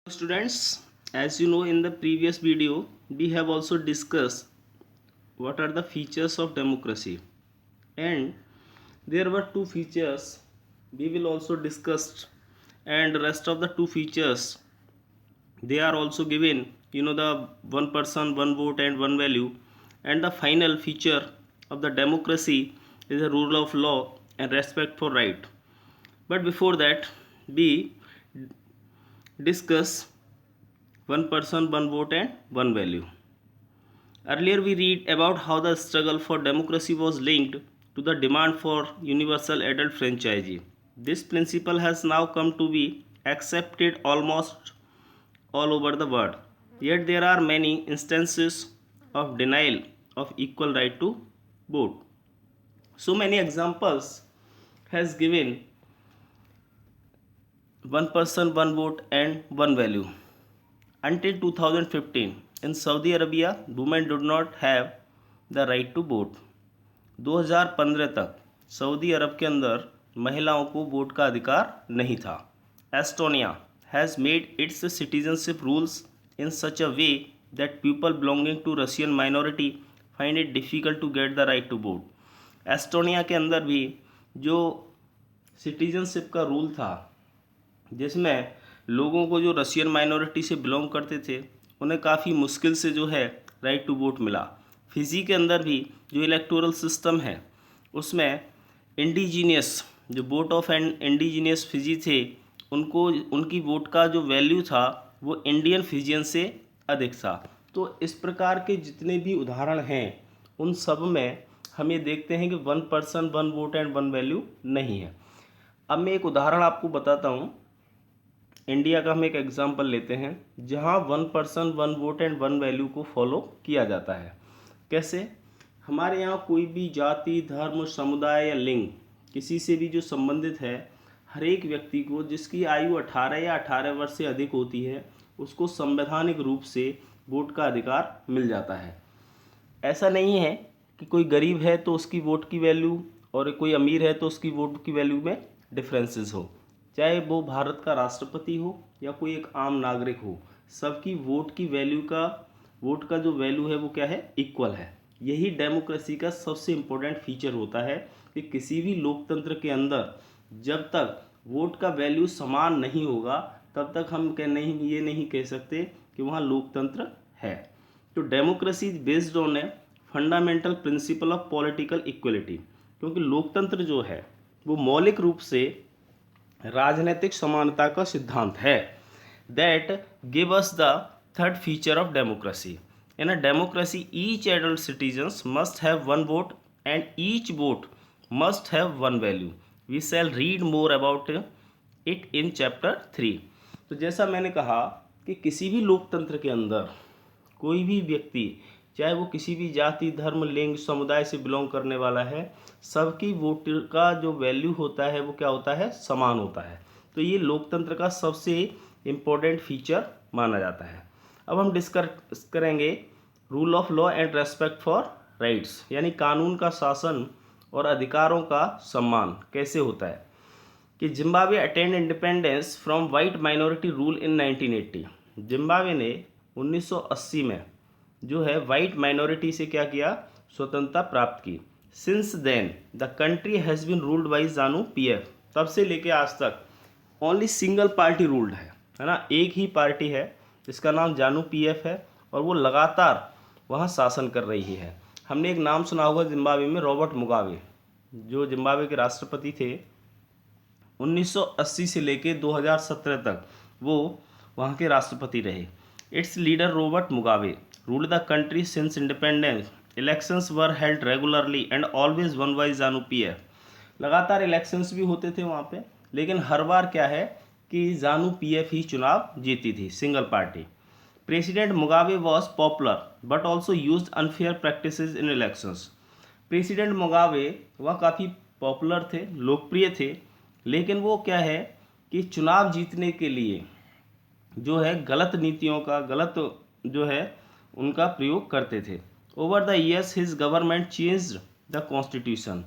Students, as you know, in the previous video we have also discussed what are the features of democracy, and there were two features we will also discuss, and rest of the two features they are also given, the one person one vote and one value. And the final feature of the democracy is the rule of law and respect for right. But before that, we discuss one person one vote and one value. Earlier we read about how the struggle for democracy was linked to the demand for universal adult franchise. This principle has now come to be accepted almost all over the world. Yet there are many instances of denial of equal right to vote. So many examples has given one person one vote and one value. Until 2015, in Saudi Arabia, women did not have the right to vote. 2015 तक Saudi अरब के अंदर महिलाओं को vote का अधिकार नहीं था. Estonia has made its citizenship rules in such a way that people belonging to Russian minority find it difficult to get the right to vote. Estonia के अंदर भी जो सिटीजनशिप का रूल था, जिसमें लोगों को जो रशियन माइनॉरिटी से बिलोंग करते थे उन्हें काफ़ी मुश्किल से जो है राइट टू वोट मिला. फिजी के अंदर भी जो इलेक्टोरल सिस्टम है उसमें इंडिजीनियस जो vote of and indigenous Fiji थे उनको उनकी वोट का जो वैल्यू था वो इंडियन फिजियन से अधिक था. तो इस प्रकार के जितने भी उदाहरण हैं उन सब में हम ये देखते हैं कि one person one vote and one value नहीं है. अब मैं एक उदाहरण आपको बताता हूँ. इंडिया का हम एक एग्जांपल लेते हैं जहां one person one vote and one value को फॉलो किया जाता है. कैसे? हमारे यहाँ कोई भी जाति धर्म समुदाय या लिंग किसी से भी जो संबंधित है, हर एक व्यक्ति को जिसकी आयु 18 या 18 वर्ष से अधिक होती है उसको संवैधानिक रूप से वोट का अधिकार मिल जाता है. ऐसा नहीं है कि कोई गरीब है तो उसकी वोट की वैल्यू और कोई अमीर है तो उसकी वोट की वैल्यू में डिफरेंसेस हो. चाहे वो भारत का राष्ट्रपति हो या कोई एक आम नागरिक हो, सबकी वोट का जो वैल्यू है वो क्या है, इक्वल है. यही डेमोक्रेसी का सबसे इम्पोर्टेंट फीचर होता है कि किसी भी लोकतंत्र के अंदर जब तक वोट का वैल्यू समान नहीं होगा तब तक हम ये नहीं कह सकते कि वहाँ लोकतंत्र है. तो democracy is based on a fundamental principle of political equality, क्योंकि लोकतंत्र जो है वो मौलिक रूप से राजनीतिक समानता का सिद्धांत है. That give us the third feature of democracy. In a democracy each adult citizens must have one vote and each vote must have one value. We shall read more about it in chapter 3. तो जैसा मैंने कहा कि किसी भी लोकतंत्र के अंदर कोई भी व्यक्ति, चाहे वो किसी भी जाति धर्म लिंग समुदाय से बिलोंग करने वाला है, सबकी वोट का जो वैल्यू होता है वो क्या होता है, समान होता है. तो ये लोकतंत्र का सबसे इम्पोर्टेंट फीचर माना जाता है. अब हम डिस्कस करेंगे rule of law and respect for rights, यानी कानून का शासन और अधिकारों का सम्मान कैसे होता है. कि Zimbabwe attend independence from white minority rule in 1980. Zimbabwe ने 1980 में जो है वाइट माइनॉरिटी से क्या किया, स्वतंत्रता प्राप्त की. Since then the country has been ruled by ZANU PF. तब से लेके आज तक ओनली सिंगल पार्टी रूल्ड है ना, एक ही पार्टी है जिसका नाम जानु पीएफ है और वो लगातार वहाँ शासन कर रही है. हमने एक नाम सुना होगा जिम्बाब्वे में, रॉबर्ट मुगाबे, जो जिम्बाब्वे के राष्ट्रपति थे. 1980 से लेके 2017 तक वो वहाँ के राष्ट्रपति रहे. It's leader Robert Mugabe ruled the country since independence. Elections were held regularly and always won by ZANU PF. लगातार इलेक्शंस भी होते थे वहाँ पे, लेकिन हर बार क्या है कि जानू पीएफ ही चुनाव जीती थी, single party. President Mugabe was popular but also use unfair practices in elections. President Mugabe वह काफ़ी पॉपुलर थे, लोकप्रिय थे, लेकिन वो क्या है कि चुनाव जीतने के लिए जो है गलत नीतियों का गलत जो है उनका प्रयोग करते थे. Over the years his government changed the constitution.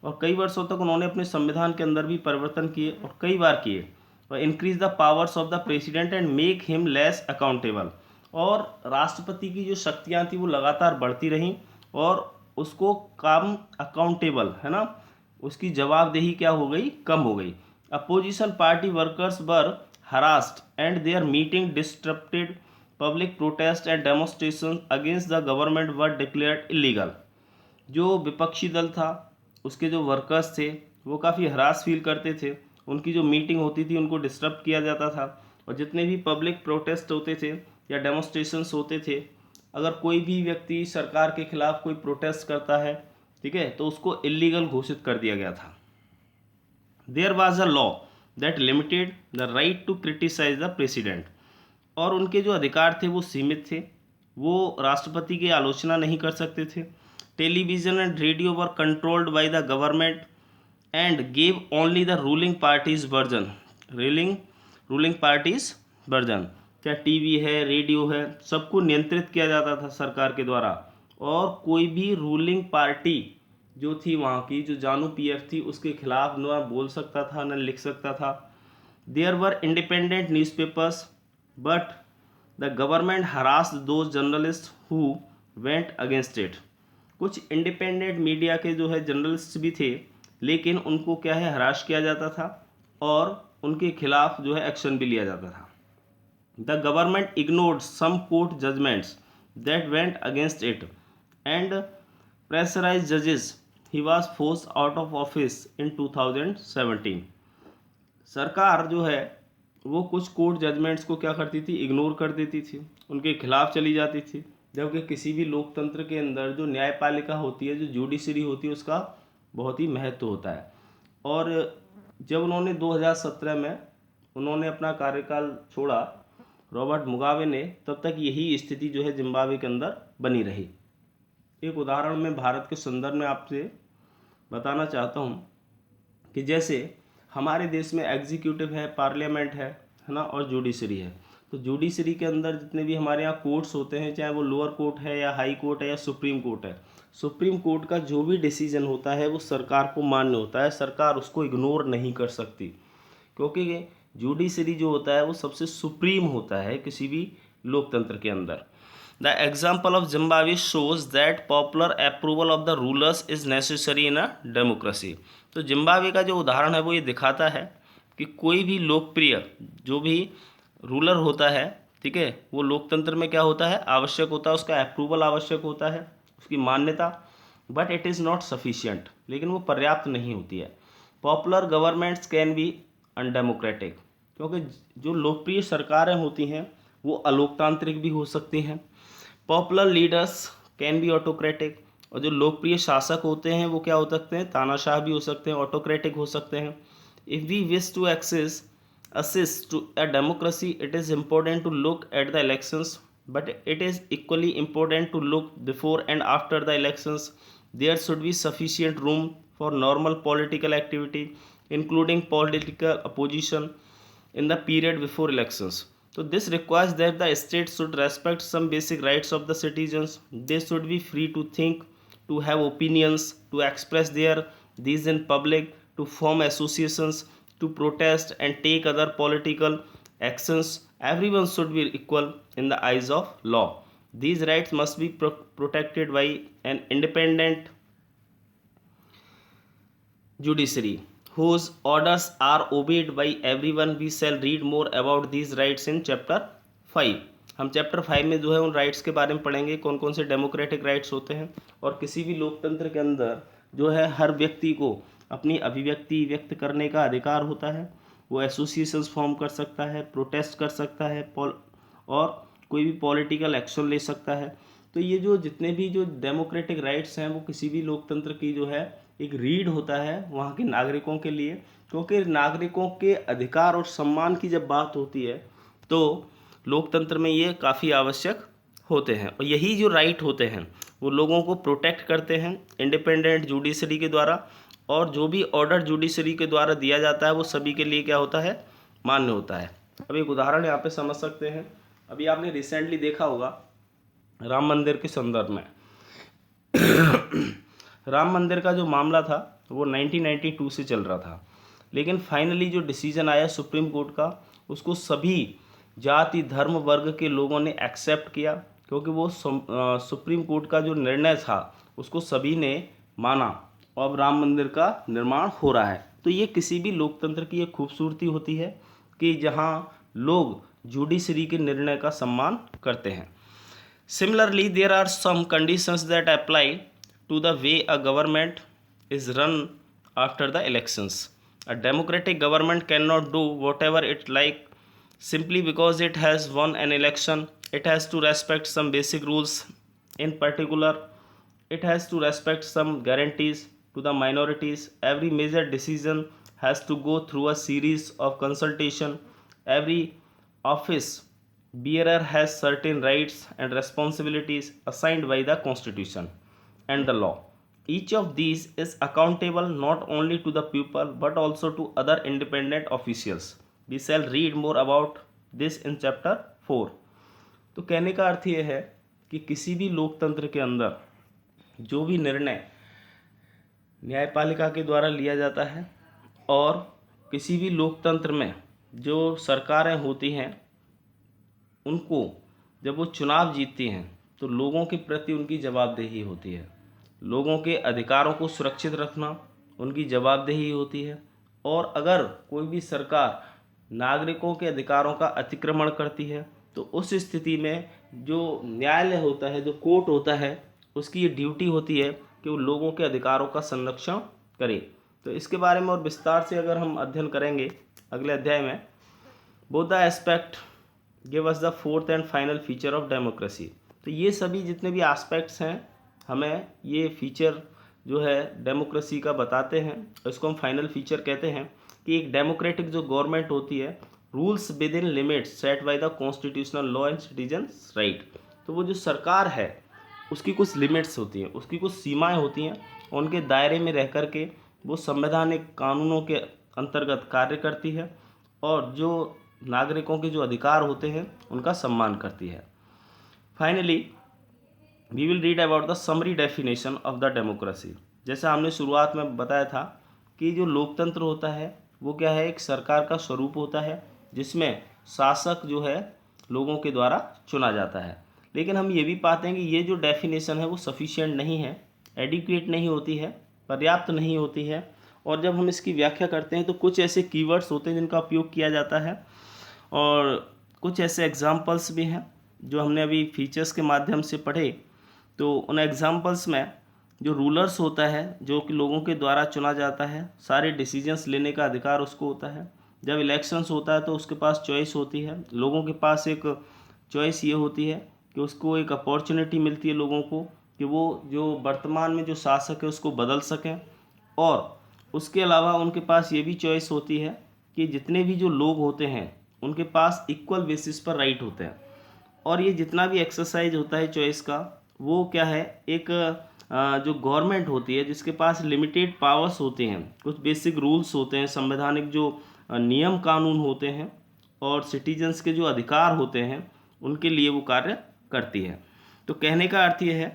और कई वर्षों तक उन्होंने अपने संविधान के अंदर भी परिवर्तन किए और कई बार किए. Increase the powers of the president and make him less accountable. और राष्ट्रपति की जो शक्तियाँ थी वो लगातार बढ़ती रहीं और उसको कम अकाउंटेबल, है ना, उसकी जवाबदेही क्या हो गई, कम हो गई। Opposition party workers were harassed and their meeting disrupted, public protest and demonstrations against the government were declared illegal। जो विपक्षी दल था उसके जो वर्कर्स थे वो काफ़ी हरास फील करते थे, उनकी जो मीटिंग होती थी उनको डिस्टर्ब किया जाता था, और जितने भी पब्लिक प्रोटेस्ट होते थे या डेमोन्स्ट्रेशंस होते थे, अगर कोई भी व्यक्ति सरकार के खिलाफ कोई प्रोटेस्ट करता है, ठीक है, तो उसको इलीगल घोषित कर दिया गया था। There was a law that limited the right to criticise the president. और उनके जो अधिकार थे वो सीमित थे, वो राष्ट्रपति की आलोचना नहीं कर सकते थे। Television and radio were controlled by the government and gave only the ruling parties version. Ruling parties version, क्या टीवी है, रेडियो है, सबको नियंत्रित किया जाता था सरकार के द्वारा, और कोई भी रूलिंग पार्टी जो थी वहाँ की, जो जानू पीएफ थी, उसके खिलाफ न बोल सकता था न लिख सकता था। There were independent newspapers but the government harassed those journalist who went against it. कुछ इंडिपेंडेंट मीडिया के जो है जर्नलिस्ट भी थे, लेकिन उनको क्या है, हराश किया जाता था और उनके खिलाफ जो है एक्शन भी लिया जाता था। The government ignored some court judgments that went against it and pressurise जजेस। He was force out of office in 2017। सरकार जो है वो कुछ कोर्ट जजमेंट्स को क्या करती थी, इग्नोर कर देती थी, उनके खिलाफ चली जाती थी। जबकि किसी भी लोकतंत्र के अंदर जो न्यायपालिका होती है, जो जुडिशरी होती है, उसका बहुत ही महत्व होता है। और जब उन्होंने 2017 में उन्होंने अपना कार्यकाल छोड़ा, रॉबर्ट मुगाबे ने, तब तक यही स्थिति जो है जिम्बाब्वे के अंदर बनी रही। एक उदाहरण मैं भारत के संदर्भ में आपसे बताना चाहता हूँ कि जैसे हमारे देश में एग्जीक्यूटिव है, पार्लियामेंट है ना, और जुडिशरी है। तो जुडिशरी के अंदर जितने भी हमारे यहाँ कोर्ट्स होते हैं, चाहे वो लोअर कोर्ट है या हाई कोर्ट है या सुप्रीम कोर्ट है, सुप्रीम कोर्ट का जो भी डिसीजन होता है वो सरकार को मान्य होता है, सरकार उसको इग्नोर नहीं कर सकती, क्योंकि जुडिशरी जो होता है वो सबसे सुप्रीम होता है किसी भी लोकतंत्र के अंदर। The example of Zimbabwe shows that popular approval of the rulers is necessary in a democracy. तो जिम्बाब्वे का जो उदाहरण है वो ये दिखाता है कि कोई भी लोकप्रिय जो भी रूलर होता है, ठीक है, वो लोकतंत्र में क्या होता है, आवश्यक होता है, उसका अप्रूवल आवश्यक होता है, उसकी मान्यता, but it is not sufficient, लेकिन वो पर्याप्त नहीं होती है। Popular governments can be undemocratic, क्योंकि जो लोकप्रिय सरकारें होती हैं वो अलोकतांत्रिक भी हो सकती हैं। Popular leaders can be autocratic, और जो लोकप्रिय शासक होते हैं वो क्या हो सकते हैं, तानाशाह भी हो सकते हैं, ऑटोक्रेटिक हो सकते हैं। If we wish to assist to a democracy, it is important to look at the elections, but it is equally important to look before and after the elections. There should be sufficient room for normal political activity, including political opposition, in the period before elections. So this requires that the state should respect some basic rights of the citizens. They should be free to think, to have opinions, to express these in public, to form associations, to protest and take other political actions. Everyone should be equal in the eyes of law. These rights must be protected by an independent judiciary whose orders are obeyed by everyone. We shall read more about these rights in chapter 5। हम chapter 5 में जो है उन rights के बारे में पढ़ेंगे, कौन कौन से डेमोक्रेटिक राइट्स होते हैं। और किसी भी लोकतंत्र के अंदर जो है हर व्यक्ति को अपनी अभिव्यक्ति व्यक्त करने का अधिकार होता है, वो एसोसिएशंस फॉर्म कर सकता है, प्रोटेस्ट कर सकता है, और कोई भी पॉलिटिकल एक्शन ले सकता है। तो ये जो जितने भी जो डेमोक्रेटिक राइट्स हैं वो किसी भी लोकतंत्र की जो है एक रीढ़ होता है वहाँ के नागरिकों के लिए, क्योंकि नागरिकों के अधिकार और सम्मान की जब बात होती है तो लोकतंत्र में ये काफ़ी आवश्यक होते हैं। और यही जो राइट होते हैं वो लोगों को प्रोटेक्ट करते हैं इंडिपेंडेंट जुडिशरी के द्वारा, और जो भी ऑर्डर जुडिशरी के द्वारा दिया जाता है वो सभी के लिए क्या होता है, मान्य होता है। अब एक उदाहरण यहाँ पे समझ सकते हैं, अभी आपने रिसेंटली देखा होगा राम मंदिर के संदर्भ में राम मंदिर का जो मामला था वो 1992 से चल रहा था। लेकिन फाइनली जो डिसीजन आया सुप्रीम कोर्ट का, उसको सभी जाति धर्म वर्ग के लोगों ने एक्सेप्ट किया, क्योंकि वो सुप्रीम कोर्ट का जो निर्णय था उसको सभी ने माना और अब राम मंदिर का निर्माण हो रहा है। तो ये किसी भी लोकतंत्र की एक खूबसूरती होती है कि जहाँ लोग जुडिशरी के निर्णय का सम्मान करते हैं। Similarly there are some conditions that apply to the way a government is run after the elections. A democratic government cannot do whatever it like simply because it has won an election. It has to respect some basic rules. In particular, it has to respect some guarantees to the minorities. Every major decision has to go through a series of consultation. Every office bearer has certain rights and responsibilities assigned by the constitution and the law. Each of these is accountable not only to the people but also to other independent officials. We shall read more about this in chapter 4. तो कहने का अर्थ ये है कि किसी भी लोकतंत्र के अंदर जो भी निर्णय न्यायपालिका के द्वारा लिया जाता है और किसी भी लोकतंत्र में जो सरकारें होती हैं उनको जब वो चुनाव जीतती हैं तो लोगों के प्रति उनकी जवाबदेही होती है। लोगों के अधिकारों को सुरक्षित रखना उनकी जवाबदेही होती है। और अगर कोई भी सरकार नागरिकों के अधिकारों का अतिक्रमण करती है तो उस स्थिति में जो न्यायालय होता है, जो कोर्ट होता है, उसकी ये ड्यूटी होती है कि वो लोगों के अधिकारों का संरक्षण करे। तो इसके बारे में और विस्तार से अगर हम अध्ययन करेंगे अगले अध्याय में। Both the aspect give us the fourth and final feature of democracy. तो ये सभी जितने भी एस्पेक्ट्स हैं हमें ये फीचर जो है डेमोक्रेसी का बताते हैं। इसको हम फाइनल फीचर कहते हैं कि एक डेमोक्रेटिक जो गवर्नमेंट होती है rules with in limits set by the constitutional law and citizens right. तो वो जो सरकार है उसकी कुछ लिमिट्स होती हैं, उसकी कुछ सीमाएं होती हैं, उनके दायरे में रह कर के वो संवैधानिक कानूनों के अंतर्गत कार्य करती है और जो नागरिकों के जो अधिकार होते हैं उनका सम्मान करती है। Finally we will read about the summary definition of the democracy. जैसा हमने शुरुआत में बताया था कि जो लोकतंत्र होता है वो क्या है, एक सरकार का स्वरूप होता है जिसमें शासक जो है लोगों के द्वारा चुना जाता है। लेकिन हम ये भी पाते हैं कि ये जो डेफिनेशन है वो सफिशिएंट नहीं है, एडिक्वेट नहीं होती है, पर्याप्त नहीं होती है। और जब हम इसकी व्याख्या करते हैं तो कुछ ऐसे कीवर्ड्स होते हैं जिनका उपयोग किया जाता है और कुछ ऐसे एग्जाम्पल्स भी हैं जो हमने अभी फीचर्स के माध्यम से पढ़े। तो उन एग्जाम्पल्स में जो रूलर्स होता है जो कि लोगों के द्वारा चुना जाता है, सारे डिसीजंस लेने का अधिकार उसको होता है। जब इलेक्शंस होता है तो उसके पास चॉइस होती है, लोगों के पास एक चॉइस ये होती है कि उसको एक अपॉर्चुनिटी मिलती है लोगों को कि वो जो वर्तमान में जो शासक है उसको बदल सकें। और उसके अलावा उनके पास ये भी चॉइस होती है कि जितने भी जो लोग होते हैं उनके पास इक्वल बेसिस पर राइट होते हैं। और ये जितना भी एक्सरसाइज होता है चॉइस का वो क्या है, एक जो गवर्नमेंट होती है जिसके पास लिमिटेड पावर्स होते हैं, कुछ बेसिक रूल्स होते हैं, संवैधानिक जो नियम कानून होते हैं और सिटीजन्स के जो अधिकार होते हैं उनके लिए वो कार्य करती है। तो कहने का अर्थ ये है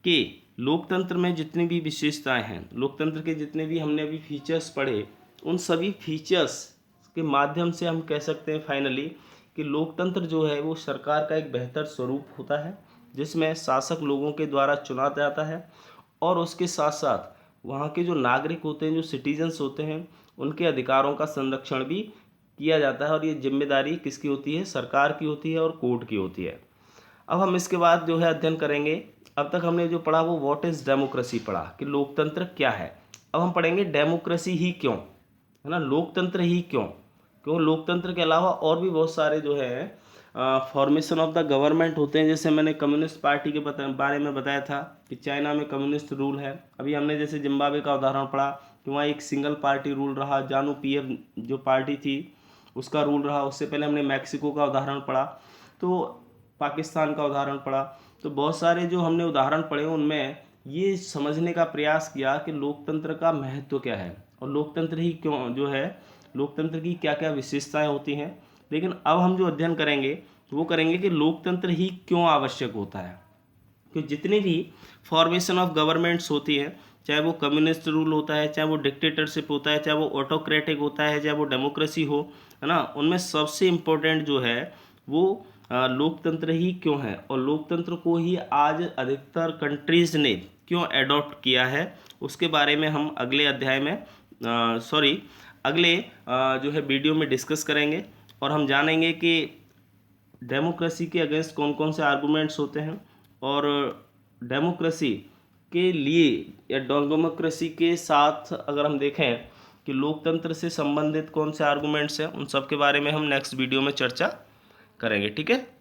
कि लोकतंत्र में जितनी भी विशेषताएं हैं, लोकतंत्र के जितने भी हमने अभी फीचर्स पढ़े, उन सभी फीचर्स के माध्यम से हम कह सकते हैं फाइनली कि लोकतंत्र जो है वो सरकार का एक बेहतर स्वरूप होता है जिसमें शासक लोगों के द्वारा चुना जाता है और उसके साथ साथ वहाँ के जो नागरिक होते हैं, जो सिटीजन्स होते हैं, उनके अधिकारों का संरक्षण भी किया जाता है। और ये जिम्मेदारी किसकी होती है, सरकार की होती है और कोर्ट की होती है। अब हम इसके बाद जो है अध्ययन करेंगे। अब तक हमने जो पढ़ा वो व्हाट इज़ डेमोक्रेसी पढ़ा कि लोकतंत्र क्या है। अब हम पढ़ेंगे डेमोक्रेसी ही क्यों, है ना, लोकतंत्र ही क्यों। क्यों लोकतंत्र के अलावा और भी बहुत सारे जो है फॉर्मेशन ऑफ द गवर्नमेंट होते हैं। जैसे मैंने कम्युनिस्ट पार्टी के बारे में बताया था कि चाइना में कम्युनिस्ट रूल है। अभी हमने जैसे जिम्बाब्वे का उदाहरण पढ़ा कि वहाँ एक सिंगल पार्टी रूल रहा, जानू पीएफ जो पार्टी थी उसका रूल रहा। उससे पहले हमने मैक्सिको का उदाहरण पढ़ा, तो पाकिस्तान का उदाहरण पढ़ा। तो बहुत सारे जो हमने उदाहरण पढ़े उनमें ये समझने का प्रयास किया कि लोकतंत्र का महत्व क्या है और लोकतंत्र ही क्यों जो है, लोकतंत्र की क्या क्या विशेषताएं होती हैं। लेकिन अब हम जो अध्ययन करेंगे वो करेंगे कि लोकतंत्र ही क्यों आवश्यक होता है। कि जितनी भी फॉर्मेशन ऑफ गवर्नमेंट्स होती है चाहे वो कम्युनिस्ट रूल होता है, चाहे वो डिक्टेटरशिप होता है, चाहे वो ऑटोक्रेटिक होता है, चाहे वो डेमोक्रेसी हो, है ना, उनमें सबसे इम्पोर्टेंट जो है वो लोकतंत्र ही क्यों है, और लोकतंत्र को ही आज अधिकतर कंट्रीज़ ने क्यों एडॉप्ट किया है, उसके बारे में हम अगले अध्याय में अगले जो है वीडियो में डिस्कस करेंगे, और हम जानेंगे कि डेमोक्रेसी के अगेंस्ट कौन कौन से आर्गूमेंट्स होते हैं, और डेमोक्रेसी के लिए या डेमोक्रेसी के साथ अगर हम देखें कि लोकतंत्र से संबंधित कौन से आर्गूमेंट्स हैं, उन सब के बारे में हम नेक्स्ट वीडियो में चर्चा करेंगे। ठीक है।